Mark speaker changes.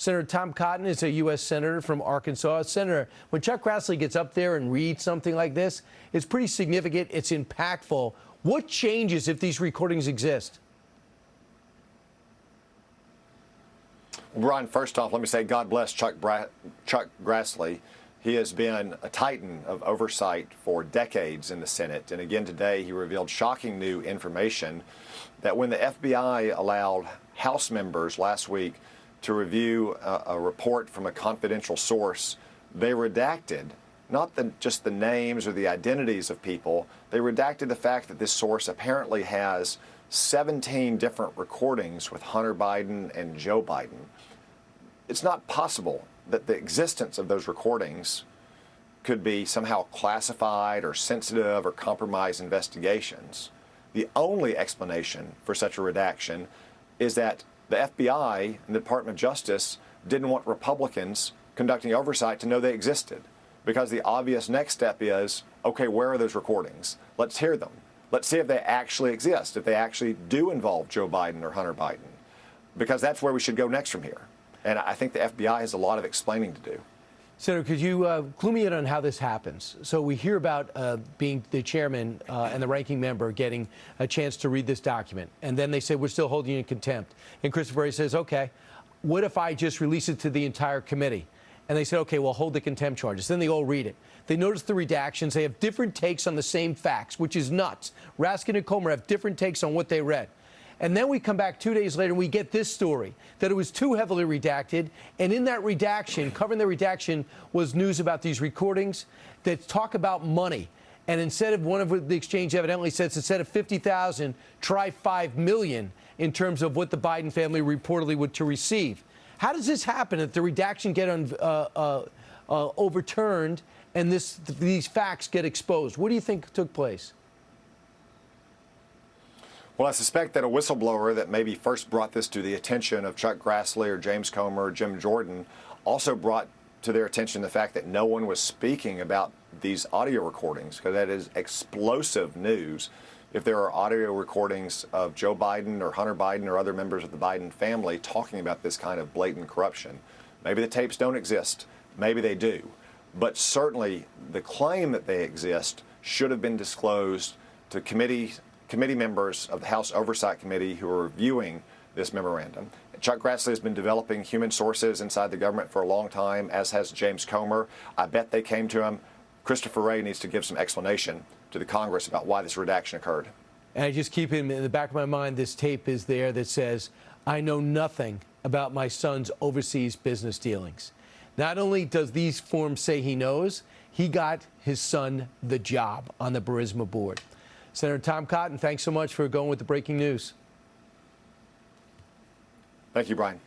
Speaker 1: Senator Tom Cotton is a U.S. Senator from Arkansas. Senator, when Chuck Grassley gets up there and reads something like this, it's pretty significant. It's impactful. What changes if these recordings exist?
Speaker 2: Brian, first off, let me say God bless Chuck Grassley. He has been a titan of oversight for decades in the Senate. And again today, he revealed shocking new information that when the FBI allowed House members last week to review a report from a confidential source, they redacted not just the names or the identities of people, they redacted the fact that this source apparently has 17 different recordings with Hunter Biden and Joe Biden. It's not possible that the existence of those recordings could be somehow classified or sensitive or compromise investigations. The only explanation for such a redaction is that the FBI and the Department of Justice didn't want Republicans conducting oversight to know they existed, because the obvious next step is, okay, where are those recordings? Let's hear them. Let's see if they actually exist, if they actually do involve Joe Biden or Hunter Biden, because that's where we should go next from here. And I think the FBI has a lot of explaining to do.
Speaker 1: Senator, could you clue me in on how this happens? So we hear about being the chairman and the ranking member getting a chance to read this document, and then they say, we're still holding you in contempt. And Christopher Wray says, okay, what if I just release it to the entire committee? And they say, okay, well, hold the contempt charges. Then they all read it. They notice the redactions. They have different takes on the same facts, which is nuts. Raskin and Comer have different takes on what they read. And then we come back 2 days later and we get this story, that it was too heavily redacted. And in that redaction, covering the redaction, was news about these recordings that talk about money. And instead of, one of the exchange evidently says, instead of $50,000, try $5 million in terms of what the Biden family reportedly would to receive. How does this happen if the redaction get overturned and these facts get exposed? What do you think took place?
Speaker 2: Well, I suspect that a whistleblower that maybe first brought this to the attention of Chuck Grassley or James Comer or Jim Jordan also brought to their attention the fact that no one was speaking about these audio recordings, because that is explosive news. If there are audio recordings of Joe Biden or Hunter Biden or other members of the Biden family talking about this kind of blatant corruption, maybe the tapes don't exist, maybe they do, but certainly the claim that they exist should have been disclosed to committee members of the House Oversight Committee who are reviewing this memorandum. Chuck Grassley has been developing human sources inside the government for a long time, as has James Comer. I bet they came to him. Christopher Wray needs to give some explanation to the Congress about why this redaction occurred.
Speaker 1: And I just keep in the back of my mind, this tape is there that says, I know nothing about my son's overseas business dealings. Not only does these forms say he knows, he got his son the job on the Burisma board. Senator Tom Cotton, thanks so much for going with the breaking news.
Speaker 2: Thank you, Brian.